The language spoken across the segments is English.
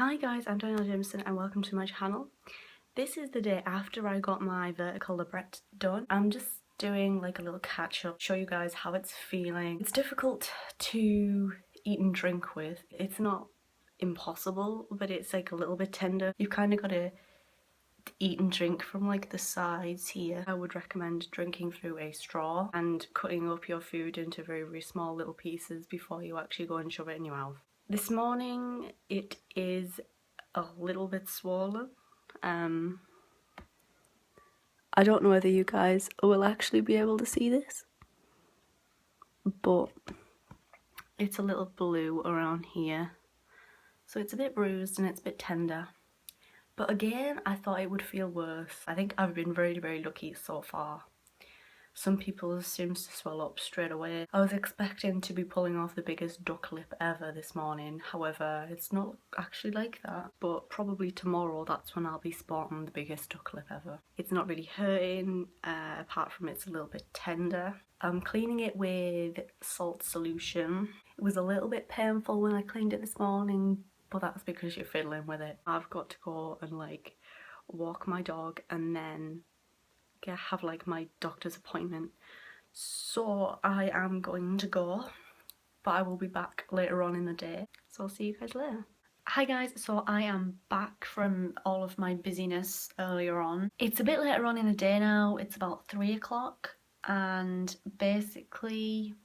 Hi guys, I'm Danielle Jameson and welcome to my channel. This is the day after I got my vertical Labret done. I'm just doing like a little catch up, show you guys how it's feeling. It's difficult to eat and drink with. It's not impossible, but it's like a little bit tender. You've kind of got to eat and drink from like the sides here. I would recommend drinking through a straw and cutting up your food into very small little pieces before you actually go and shove it in your mouth. This morning it is a little bit swollen. I don't know whether you guys will actually be able to see this, but it's a little blue around here. So it's a bit bruised and it's a bit tender. But again, I thought it would feel worse. I think I've been very lucky so far. Some people seems to swell up straight away. I was expecting to be pulling off the biggest duck lip ever this morning. However, it's not actually like that. But probably tomorrow, that's when I'll be sporting the biggest duck lip ever. It's not really hurting, apart from it's a little bit tender. I'm cleaning it with salt solution. It was a little bit painful when I cleaned it this morning, but that's because you're fiddling with it. I've got to go and like walk my dog and then have like my doctor's appointment, so I am going to go, but I will be back later on in the day, so I'll see you guys later. Hi guys, so I am back from all of my busyness earlier on. It's a bit later on in the day now, it's about 3 o'clock, and basically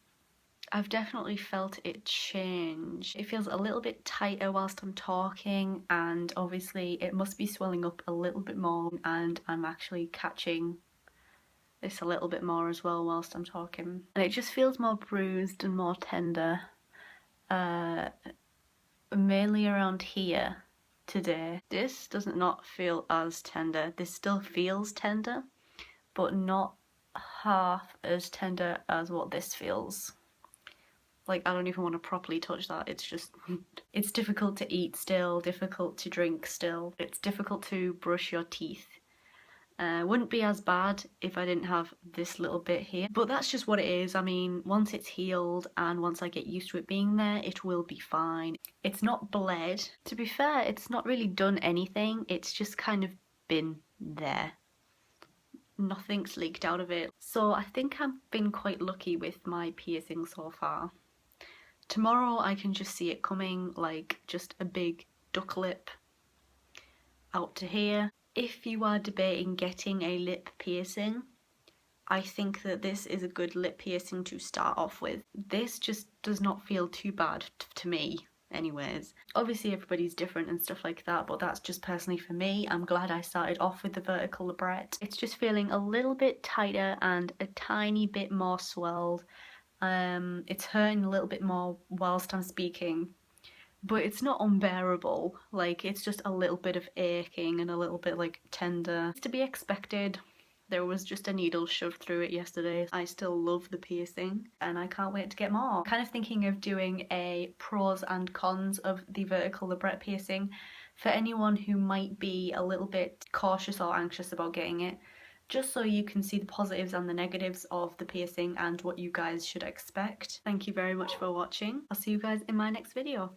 I've definitely felt it change. It feels a little bit tighter whilst I'm talking, and obviously it must be swelling up a little bit more, and I'm actually catching this a little bit more as well whilst I'm talking. And it just feels more bruised and more tender, mainly around here today. This does not feel as tender. This still feels tender, but not half as tender as what this feels. Like, I don't even want to properly touch that. It's just, it's difficult to eat still, difficult to drink still. It's difficult to brush your teeth. Wouldn't be as bad if I didn't have this little bit here, but that's just what it is. I mean, once it's healed and once I get used to it being there, it will be fine. It's not bled. To be fair, it's not really done anything. It's just kind of been there. Nothing's leaked out of it. So I think I've been quite lucky with my piercing so far. Tomorrow I can just see it coming, like just a big duck lip out to here. If you are debating getting a lip piercing, I think that this is a good lip piercing to start off with. This just does not feel too bad to me anyways. Obviously everybody's different and stuff like that, but that's just personally for me. I'm glad I started off with the vertical Labret. It's just feeling a little bit tighter and a tiny bit more swelled. It's hurting a little bit more whilst I'm speaking, but it's not unbearable. Like, it's just a little bit of aching and a little bit like tender. It's to be expected. There was just a needle shoved through it yesterday. I still love the piercing and I can't wait to get more. I'm kind of thinking of doing a pros and cons of the vertical Labret piercing for anyone who might be a little bit cautious or anxious about getting it, just so you can see the positives and the negatives of the piercing and what you guys should expect. Thank you very much for watching. I'll see you guys in my next video.